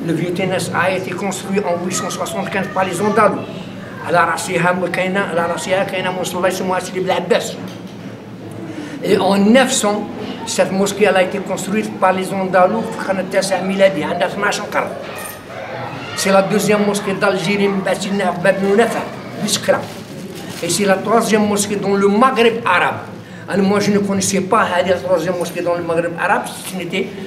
Le vieux Ténès a été construit en 875 par les Andalous. على رأسها كاين مصلى اسمه سيدي بالعباس. Et en 900, cette mosquée a été construite par les Andalous في القرن التاسع ميلادي عندها 12 قرن. C'est la deuxième mosquée d'Algérie من بعد سيدنا عقبة بن نافع بسكرة. Et c'est la troisième mosquée dans le Maghreb arabe. Alors moi je ne connaissais pas la troisième mosquée dans le Maghreb arabe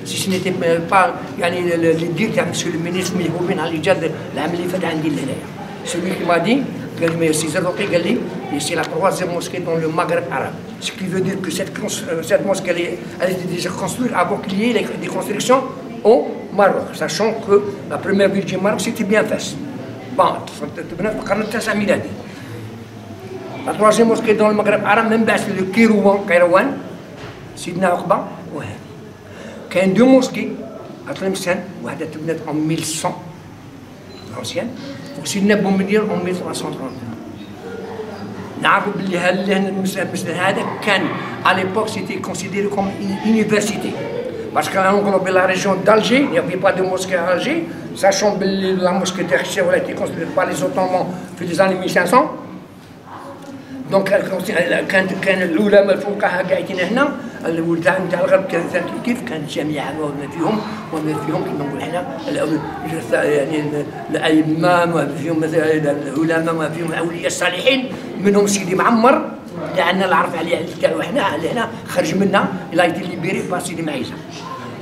si ce n'était pas le dire de monsieur le ministre Mihouben Ali Jad l'Amli Fadandi l'Elaya. Celui qui m'a dit, c'est la troisième mosquée dans le Maghreb arabe. Ce qui veut dire que cette mosquée elle était déjà construite avant qu'il y ait des constructions au Maroc, sachant que la première ville du Maroc c'était bien fait. Bon, la troisième mosquée dans le Maghreb arabe, même le Kairouan, Sidna Oqba, il y a deux mosquées à Tlemcen, une en 1100, l'ancienne, et Sidna Boumedier en 1330. À l'époque, c'était considéré comme une université. Parce qu'elle a englobé la région d'Alger, il n'y avait pas de mosquée à Alger, sachant que la mosquée d'Akhchef a été construite par les Ottomans dans les années 1500. دونك كان العلماء الفقهاء قاعدين هنا الولدان تاع الغرب كانت كيف كانت جامعه وما فيهم كما نقول حنا يعني الائمه وما فيهم مثلا العلماء وما فيهم الاولياء الصالحين منهم سيدي معمر اللي عندنا العرف عليه تاعو هنا خرج منا الى يدير ليبيري با سيدي معيزه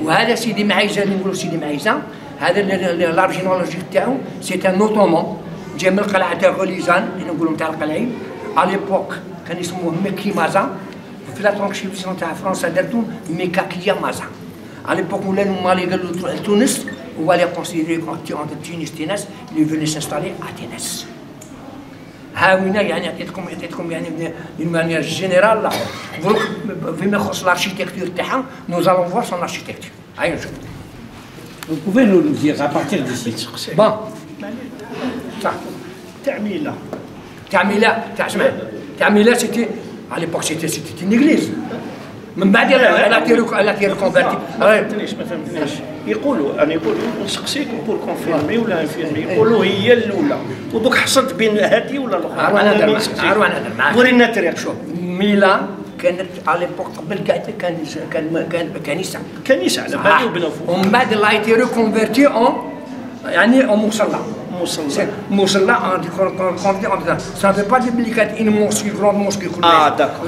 وهذا سيدي معيزه اللي نقولوا سيدي معيزه هذا لارجينولوجي تاعو سي ان اوتومون جا من القلعه تاع غوليزان اللي نقولوا تاع القلعين. À l'époque, quand ils sont Mekki Maza, في لا ترانسكريبسيون تاع فرنسا درتو ميكاكيا مازا. À l'époque où nous allons à Tunis, on va les considérer entre Tunis et Ténès, ils venaient s'installer à Ténès. هاوينا يعني أعطيتكم يعني d'une manière générale فيما يخص l'architecture تاعها, nous allons voir son architecture. Allez, vous pouvez nous dire à partir d'ici. Bon. تعميلة تعميلة c'était à l'époque c'était une église. من بعد elle a été reconvertie. ما فهمتنيش يقولوا نسقسيك بور كونفيرمي ولا انفيرمي يقولوا هي الاولى ودوك حصلت بين هذه ولا الاخرى. عروة نهضر معاك. ورينا الطريق. شوف ميلان كانت على ليبوك قبل كان كنيسه على بالي وبناو فوق. ومن بعد لا ايتي ريكونفيرتي يعني مصلى. Mosalla, ça ne veut pas dire qu'il y a une mosquée, une grande mosquée.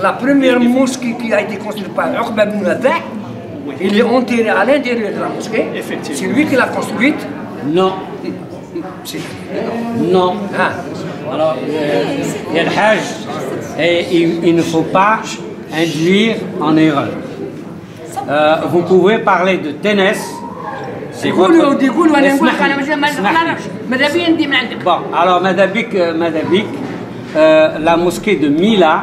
La première mosquée qui a été construite par Uqba ibn Nafi', il est enterré à l'intérieur de la mosquée. C'est lui qui l'a construite. Non. Non. Alors, il y a le Hajj, et il ne faut pas induire en erreur. Vous pouvez parler de Ténès. Bon, alors Madabik, la mosquée de Mila,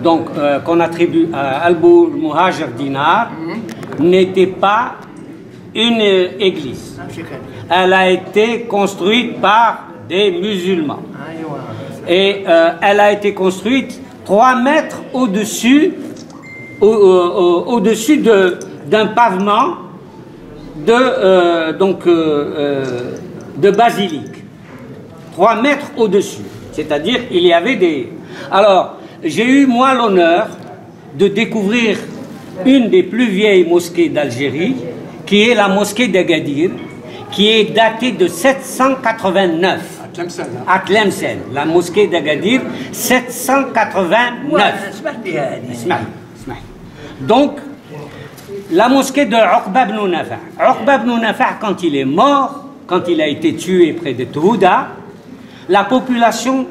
donc qu'on attribue à Al-Boul Muhajir Dinar, n'était pas une église. Elle a été construite par des musulmans. Et elle a été construite 3 mètres au-dessus d'un pavement de basilique, 3 mètres au-dessus, c'est-à-dire il y avait des... Alors, j'ai eu moi l'honneur de découvrir une des plus vieilles mosquées d'Algérie, qui est la mosquée d'Agadir, qui est datée de 789. À Tlemcen, la mosquée d'Agadir, 789. Donc, la mosquée de Uqba ibn Nafi'. Uqba ibn Nafi', quand il est mort, quand il a été tué près de Touda, la population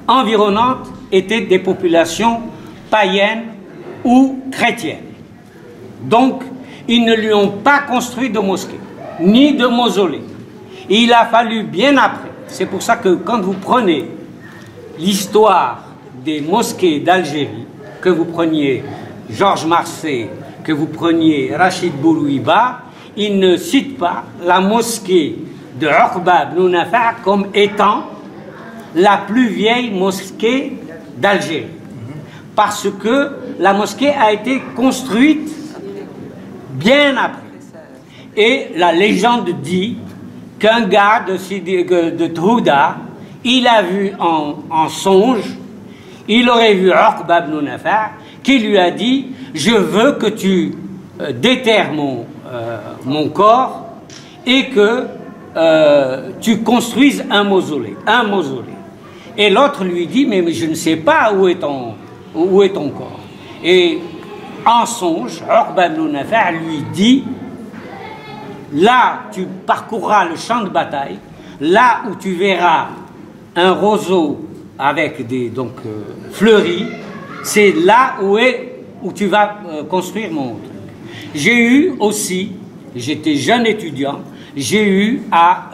environnante était des populations païennes ou chrétiennes. Donc, ils ne lui ont pas construit de mosquée, ni de mausolée. Il a fallu bien après. C'est pour ça que quand vous prenez l'histoire des mosquées d'Algérie, que vous preniez Georges Marseille, que vous preniez Rachid Bourouiba, il ne cite pas la mosquée de Uqba ibn Nafi' comme étant la plus vieille mosquée d'Algérie. Parce que la mosquée a été construite bien après. Et la légende dit qu'un gars de Thouda, il a vu en songe, il aurait vu Uqba ibn Nafi' qui lui a dit « Je veux que tu déterres mon corps et que tu construises un mausolée. » Et l'autre lui dit « Mais je ne sais pas où est ton corps. » Et en songe, Uqba ibn Nafi' lui dit « Là, tu parcourras le champ de bataille, là où tu verras un roseau avec des fleuris, c'est là où tu vas construire mon truc. » J'ai eu aussi, j'étais jeune étudiant, j'ai eu à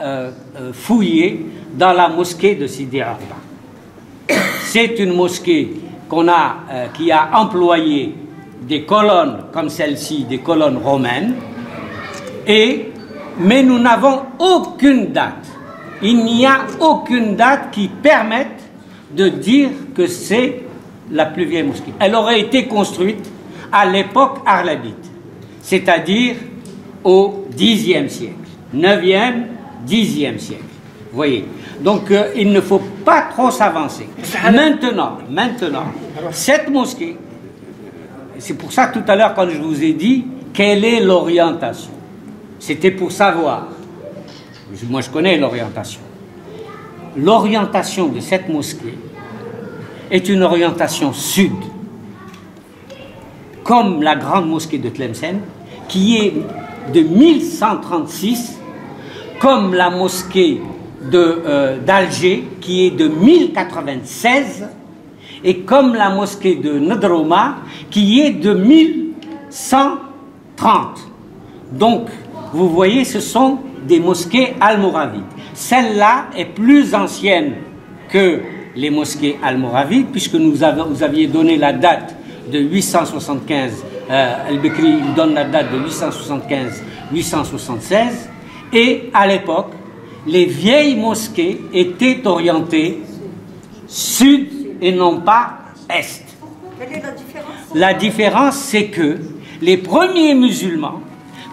fouiller dans la mosquée de Sidi Uqba. C'est une mosquée qui a employé des colonnes comme celle-ci, des colonnes romaines, mais nous n'avons aucune date. Il n'y a aucune date qui permette de dire que c'est la plus vieille mosquée. Elle aurait été construite à l'époque arlabite, c'est-à-dire au Xe siècle, 9e, 10e siècle. Vous voyez. Donc il ne faut pas trop s'avancer. Maintenant, cette mosquée, c'est pour ça que tout à l'heure quand je vous ai dit quelle est l'orientation, c'était pour savoir. Moi je connais l'orientation. L'orientation de cette mosquée est une orientation sud, comme la grande mosquée de Tlemcen, qui est de 1136, comme la mosquée d'Alger, qui est de 1096, et comme la mosquée de Nadrouma, qui est de 1130. Donc, vous voyez, ce sont des mosquées almoravides. Celle-là est plus ancienne que les mosquées almoravides, puisque vous aviez donné la date de 875, Al-Bekri donne la date de 875-876, et à l'époque, les vieilles mosquées étaient orientées sud et non pas est. Quelle est la différence? La différence, c'est que les premiers musulmans,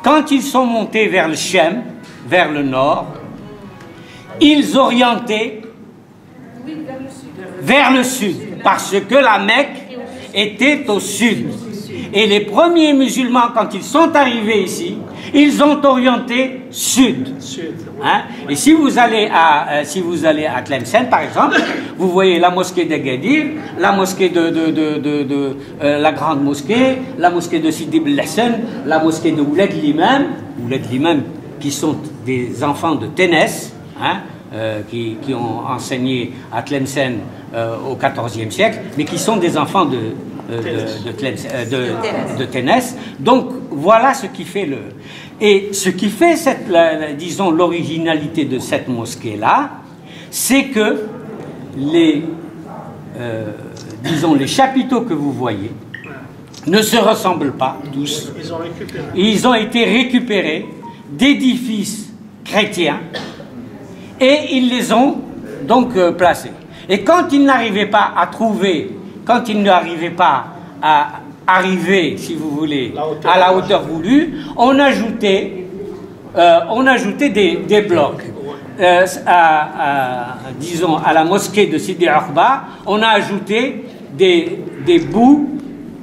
quand ils sont montés vers le Chem, vers le nord, ils orientaient vers le sud, parce que la Mecque était au sud. Et les premiers musulmans, quand ils sont arrivés ici, ils ont orienté sud. Hein? Et si vous allez à Tlemcen, par exemple, vous voyez la mosquée d'Agadir, la mosquée la grande mosquée, la mosquée de Sidi Bel Hassan, la mosquée de Ouled l'Imam, qui sont des enfants de Ténès, hein, qui ont enseigné à Tlemcen au XIVe siècle, mais qui sont des enfants de Ténès. Donc voilà ce qui fait et ce qui fait disons l'originalité de cette mosquée là, c'est que les chapiteaux que vous voyez ne se ressemblent pas tous. Ils ont été récupérés d'édifices chrétiens et ils les ont donc placés. Et quand ils n'arrivaient pas à trouver, quand ils n'arrivaient pas à arriver, si vous voulez, à la hauteur voulue, on ajoutait des blocs. Disons, à la mosquée de Sidi Uqba, on a ajouté des bouts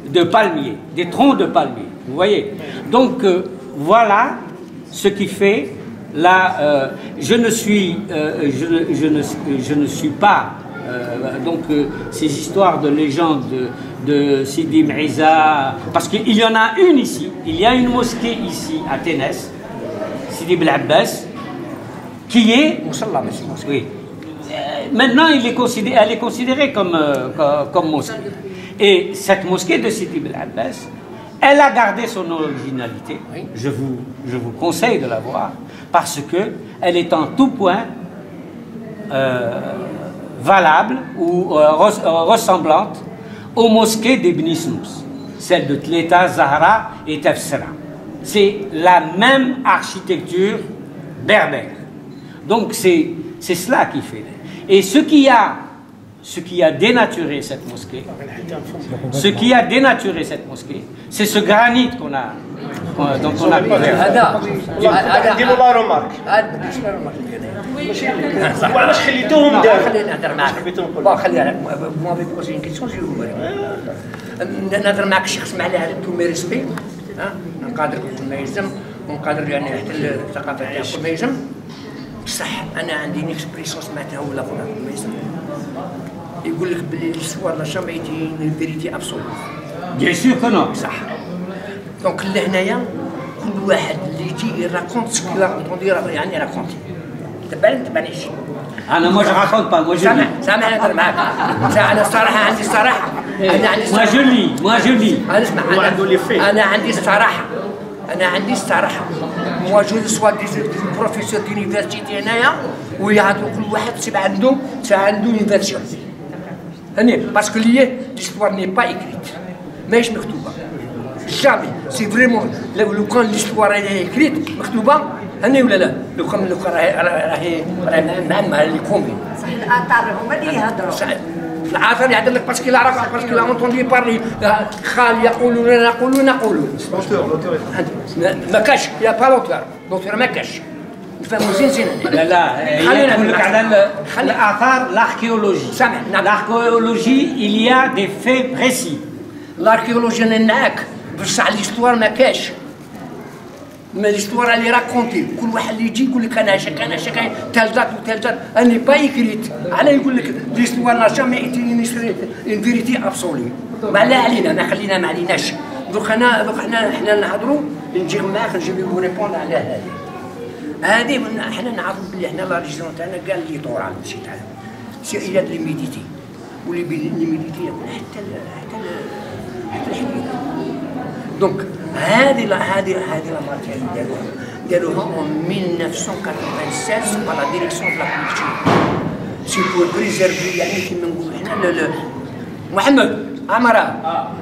de palmiers, des troncs de palmiers. Vous voyez. Donc, voilà ce qui fait là. Je ne suis pas. Donc ces histoires de légendes de Sidi M'iza, parce qu'il y en a une ici, il y a une mosquée ici à Ténès, Sidi Bel Abbas, qui est... Oui. Maintenant, elle est considérée comme mosquée. Et cette mosquée de Sidi Bel Abbas, elle a gardé son originalité. Je vous conseille de la voir, parce qu'elle est en tout point valable ou ressemblante aux mosquées d'Ibn Snous, celles de Tleta, Zahra et Tafsira. C'est la même architecture berbère. Donc c'est cela qui fait. Et ce qui a dénaturé cette mosquée, c'est ce granit qu'on a Donc on a هذا نديروا لا رومارك. هذا ماشي لا رومارك ديالي. وعلاش خليتوهم داروا؟ خليني نهضر معاك. خليني مو في بوزي كيسيون جي نهضر معاك شي قسم على هذا تو مي ريسبي. نقادر كل ما يلزم ونقادر يعني حتى الثقافه تاعو كل ما يلزم. بصح انا عندي نيكسبريسيون سمعتها ولا كل ما يلزم. يقول لك بلي السوار لا جامي ايتي فيريتي ابسولو. Bien sûr que non. صح. دونك لهنايا كل واحد اللي يجي يراكونت سكي لا يعني راكونتي. تبعنيش. أنا moi je raconte pas, moi je lis. سامع نهضر معاك. أنا الصراحة عندي الصراحة. أنا عندي Moi je lis, moi je lis. أنا اسمع أنا عندي الصراحة. أنا عندي الصراحة. موا جو سوا دي بروفيسور دونيفرسيتي هنايا ويعطوا كل واحد عنده اون فيرسيون. هني باسكو لي ليستوار ني با إكريت. ماهيش مكتوبة. جامي سي فريمون لو كان ليستوار راهي إكريت مكتوبة هني ولا لا؟ لو كان راهي معمرة لي كومين. صح الآثار هما اللي يهضروا. العاثر يهضر لك باسكو لا عرف باسكو لا اونتوندي بارلي خال يقولون نقولون ما كاش يا با لوتور ما كاش نفهموا زين لا يقول لك على الآثار l'archéologie. سامع L'archéologie il y a des faits précis. الاركيولوجي انا معاك بصح ليستوار ما كاش. ما ليستوار اللي راكونتي كل واحد اللي يجي يقول لك انا شكا تالدات وتالدات اني با يكريت على يقول لك ليستوار لا جامي ايتي اون فيريتي ابسولي. ما لا علينا ما خلينا ما عليناش. دوك حنا نهضروا نجي معاك نجيب لكم ريبوند على هذه حنا نعرفوا بلي حنا لا ريجيون تاعنا كاع اللي طوران ماشي تاعنا سي الى لي ميديتي واللي ميديتي يكون حتى الحديد. دونك هذه لا ماتير داروها en 1996 par la direction de la culture. سي بور بريزيرفي يعني كيما نقولوا حنا محمد عمرة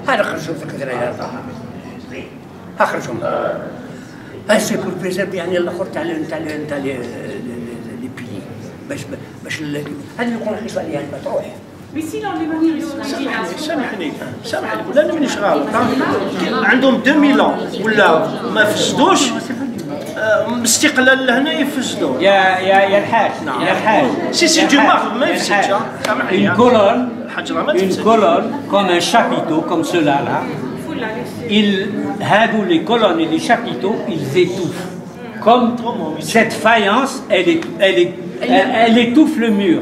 هذا خرجوا في الكثير اخرجهم. سي بور بريزيرفي يعني الاخر تاع لي بيي باش هذه يكون حساب عليها تروح. سامحني ولا انا مانيش غلط. عندهم 2000 ولا ما فسدوش استقلال لهنا يفسدوا. يا الحاج يا الحاج سي دو مارك ما يفسدش. Une colonne comme un chapiteau comme cela là. Les colonnes et les chapiteaux ils étouffent. Comme cette faïence elle étouffe le mur.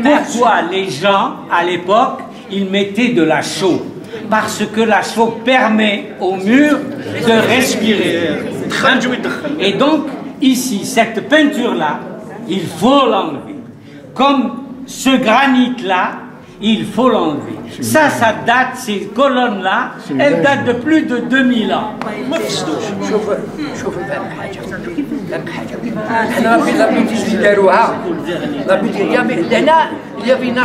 Pourquoi les gens à l'époque ils mettaient de la chaux? Parce que la chaux permet au mur de respirer. Et donc ici cette peinture là il faut l'enlever. Comme ce granit là il faut l'enlever. Ça date, ces colonnes là elles datent de plus de 2000 ans. شوف فهمك حاجه حنا في لابيتي اللي داروها لابيتي هنا هي في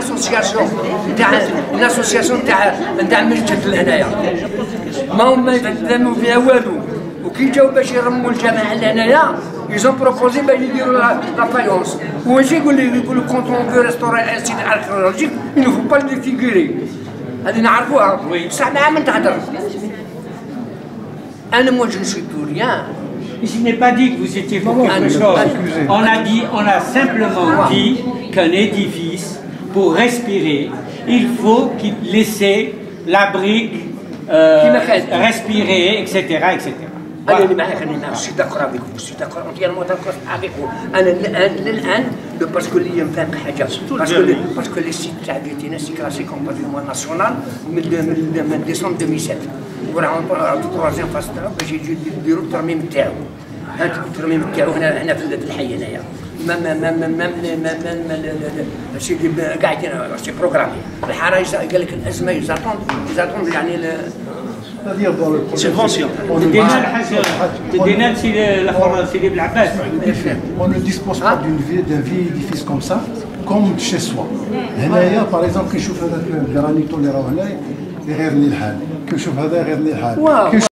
اسوسياسيون تاع مسجد لهنايا ما هما يتكلموا فيها والو وكي جاو باش يرموا الجامع لهنايا يزون بروبوزي باش يديروا لا فايونس ويجي يقول كونت اون فو ريستوري ان سيت اركيولوجيك il ne faut pas le figurer. هذه نعرفوها بصح مع من تهضر. أنا moi je ne suis plus rien. Je n'ai pas dit que vous étiez pour quelque chose. On a simplement dit qu'un édifice, pour respirer, il faut qu'il laisse la brique respirer, etc., etc. أنا اللي معاك سي داكور افيكو سي داكور انتيرمون داكور افيكو. أنا الآن باسكو اللي ينفهم حاجة باسكو لي سيت تاع فيتينا سي كلاسي كوم باتريمون ناسيونال من ديسمبر 2007 وراهم تروازيام فاس تاعو باش يجيو يديروا الترميم تاعو. هذا الترميم تاعو هنا في الحي هنايا سيدي قاعدين سي بروغرامي الحاره قال لك الازمه يزاتون يعني سيفونسيون. تدينا سيدي بالعباس. On ne dispose pas d'un vieil édifice comme ça, comme chez soi. هنايا باغ اكزومبل كنشوف هذاك الجرانيتو اللي راهو هنايا غيرني الحال، كنشوف هذا غيرني الحال.